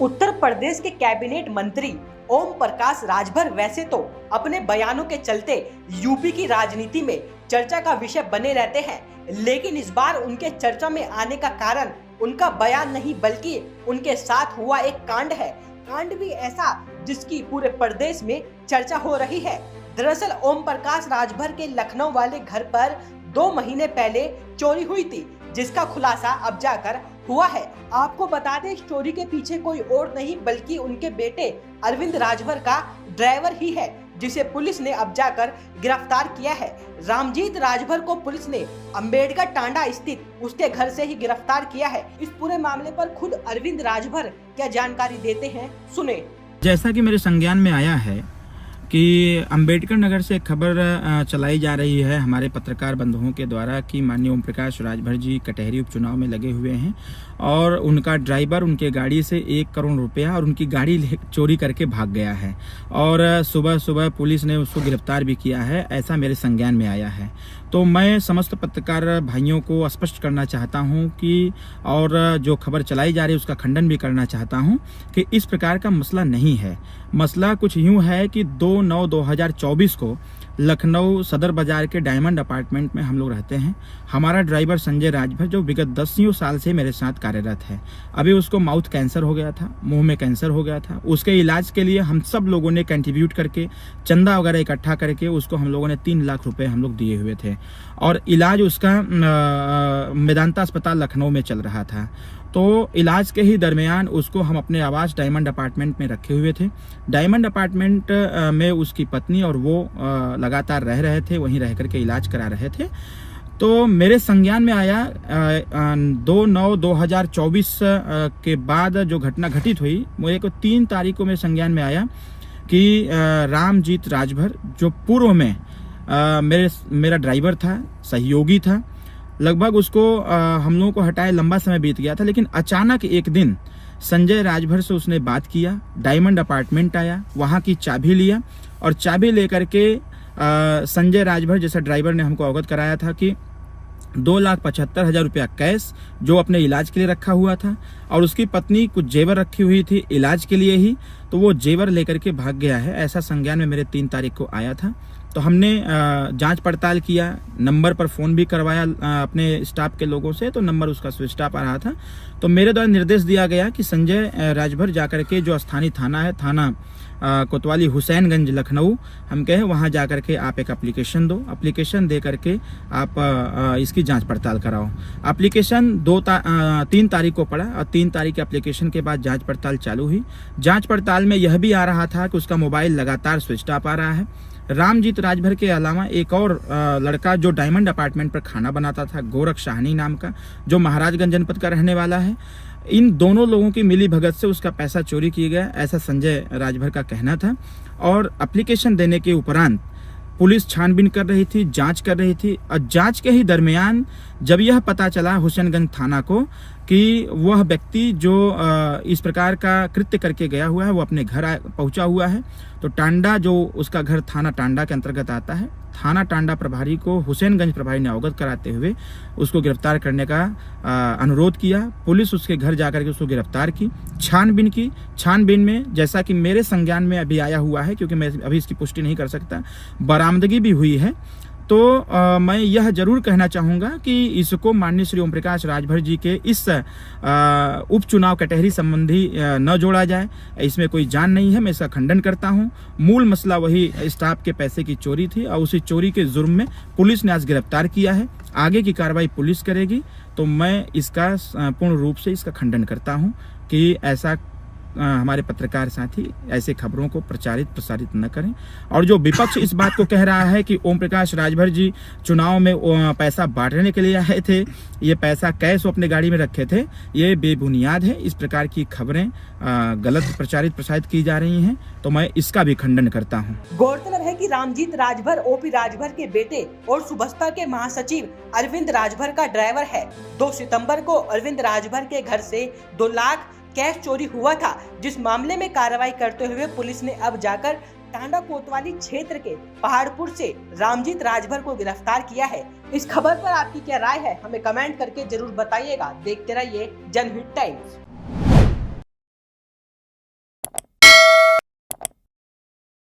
उत्तर प्रदेश के कैबिनेट मंत्री ओम प्रकाश राजभर वैसे तो अपने बयानों के चलते यूपी की राजनीति में चर्चा का विषय बने रहते हैं, लेकिन इस बार उनके चर्चा में आने का कारण उनका बयान नहीं बल्कि उनके साथ हुआ एक कांड है। कांड भी ऐसा जिसकी पूरे प्रदेश में चर्चा हो रही है। दरअसल ओम प्रकाश राजभर के लखनऊ वाले घर पर 2 महीने पहले चोरी हुई थी, जिसका खुलासा अब जाकर हुआ है। आपको बता दें, इस चोरी के पीछे कोई और नहीं बल्कि उनके बेटे अरविंद राजभर का ड्राइवर ही है, जिसे पुलिस ने अब जाकर गिरफ्तार किया है। रामजीत राजभर को पुलिस ने अंबेडकर टांडा स्थित उसके घर से ही गिरफ्तार किया है। इस पूरे मामले पर खुद अरविंद राजभर क्या जानकारी देते हैं, सुने। जैसा कि मेरे संज्ञान में आया है कि अंबेडकर नगर से खबर चलाई जा रही है हमारे पत्रकार बंधुओं के द्वारा कि माननीय ओम प्रकाश राजभर जी कटहरी उपचुनाव में लगे हुए हैं और उनका ड्राइवर उनके गाड़ी से 1 करोड़ रुपया और उनकी गाड़ी चोरी करके भाग गया है और सुबह सुबह पुलिस ने उसको गिरफ्तार भी किया है, ऐसा मेरे संज्ञान में आया है। तो मैं समस्त पत्रकार भाइयों को स्पष्ट करना चाहता हूं कि और जो खबर चलाई जा रही है उसका खंडन भी करना चाहता हूं कि इस प्रकार का मसला नहीं है। मसला कुछ यूं है कि 2/9/2024 को लखनऊ सदर बाजार के डायमंड अपार्टमेंट में हम लोग रहते हैं। हमारा ड्राइवर संजय राजभर जो विगत 10 साल से मेरे साथ कार्यरत है, अभी उसको माउथ कैंसर हो गया था, मुंह में कैंसर हो गया था। उसके इलाज के लिए हम सब लोगों ने कंट्रीब्यूट करके चंदा वगैरह इकट्ठा करके उसको हम लोगों ने 3 लाख रुपए हम लोग दिए हुए थे और इलाज उसका मेदांता अस्पताल लखनऊ में चल रहा था। तो इलाज के ही दरमियान उसको हम अपने आवास डायमंड अपार्टमेंट में रखे हुए थे। डायमंड अपार्टमेंट में उसकी पत्नी और वो लगातार रह रहे थे, वहीं रह करके इलाज करा रहे थे। तो मेरे संज्ञान में आया 2/9/2024 के बाद जो घटना घटित हुई, मुझे को 3 तारीख को मेरे संज्ञान में आया कि रामजीत राजभर जो पूर्व में मेरा ड्राइवर था, सहयोगी था, लगभग उसको हम लोगों को हटाए लंबा समय बीत गया था, लेकिन अचानक एक दिन संजय राजभर से उसने बात किया, डायमंड अपार्टमेंट आया, वहां की चाबी लिया और चाबी लेकर के संजय राजभर जैसा ड्राइवर ने हमको अवगत कराया था कि 2,75,000 रुपया कैश जो अपने इलाज के लिए रखा हुआ था और उसकी पत्नी कुछ जेवर रखी हुई थी इलाज के लिए ही, तो वो जेवर लेकर के भाग गया है, ऐसा संज्ञान में मेरे 3 तारीख को आया था। तो हमने जांच पड़ताल किया, नंबर पर फ़ोन भी करवाया अपने स्टाफ के लोगों से, तो नंबर उसका स्विच ऑफ आ रहा था। तो मेरे द्वारा निर्देश दिया गया कि संजय राजभर जाकर के जो स्थानीय थाना है, थाना कोतवाली हुसैनगंज लखनऊ हम कहे, वहाँ जा करके आप एक एप्लीकेशन दो, एप्लीकेशन दे करके आप इसकी जांच पड़ताल कराओ। एप्लीकेशन 3 तारीख को पड़ा और 3 तारीख के एप्लीकेशन के बाद जांच पड़ताल चालू हुई। जांच पड़ताल में यह भी आ रहा था कि उसका मोबाइल लगातार स्विच ऑफ आ रहा है। रामजीत राजभर के अलावा एक और लड़का जो डायमंड अपार्टमेंट पर खाना बनाता था, गोरख शाहनी नाम का, जो महाराजगंज जनपद का रहने वाला है, इन दोनों लोगों की मिली भगत से उसका पैसा चोरी किया गया, ऐसा संजय राजभर का कहना था। और एप्लीकेशन देने के उपरांत पुलिस छानबीन कर रही थी, जांच कर रही थी और जांच के ही दरमियान जब यह पता चला हुसैनगंज थाना को कि वह व्यक्ति जो इस प्रकार का कृत्य करके गया हुआ है वो अपने घर पहुंचा हुआ है, तो टांडा जो उसका घर थाना टांडा के अंतर्गत आता है, थाना टांडा प्रभारी को हुसैनगंज प्रभारी ने अवगत कराते हुए उसको गिरफ्तार करने का अनुरोध किया। पुलिस उसके घर जाकर के उसको गिरफ्तार की, छानबीन की। छानबीन में जैसा कि मेरे संज्ञान में अभी आया हुआ है, क्योंकि मैं अभी इसकी पुष्टि नहीं कर सकता, बरामदगी भी हुई है। तो मैं यह जरूर कहना चाहूँगा कि इसको माननीय श्री ओम प्रकाश राजभर जी के इस उपचुनाव कटहरी संबंधी न जोड़ा जाए, इसमें कोई जान नहीं है, मैं इसका खंडन करता हूँ। मूल मसला वही स्टाफ के पैसे की चोरी थी और उसी चोरी के जुर्म में पुलिस ने आज गिरफ्तार किया है। आगे की कार्रवाई पुलिस करेगी, तो मैं इसका पूर्ण रूप से इसका खंडन करता हूँ कि ऐसा हमारे पत्रकार साथी ऐसे खबरों को प्रसारित न करें। और जो विपक्ष इस बात को कह रहा है कि ओम प्रकाश राजभर जी चुनाव में पैसा बांटने के लिए आए थे, ये पैसा कैश वो अपने गाड़ी में रखे थे, ये बेबुनियाद है। इस प्रकार की खबरें गलत प्रसारित की जा रही हैं, तो मैं इसका भी खंडन करता हूं। गौरतलब है कि रामजीत राजभर ओपी राजभर के बेटे और सुबस्ता के महासचिव अरविंद राजभर का ड्राइवर है। 2 सितंबर को अरविंद राजभर के घर से 2 लाख कैश चोरी हुआ था, जिस मामले में कार्रवाई करते हुए पुलिस ने अब जाकर टांडा कोतवाली क्षेत्र के पहाड़पुर से रामजीत राजभर को गिरफ्तार किया है। इस खबर पर आपकी क्या राय है, हमें कमेंट करके जरूर बताइएगा। देखते रहिए जनहित टाइम्स।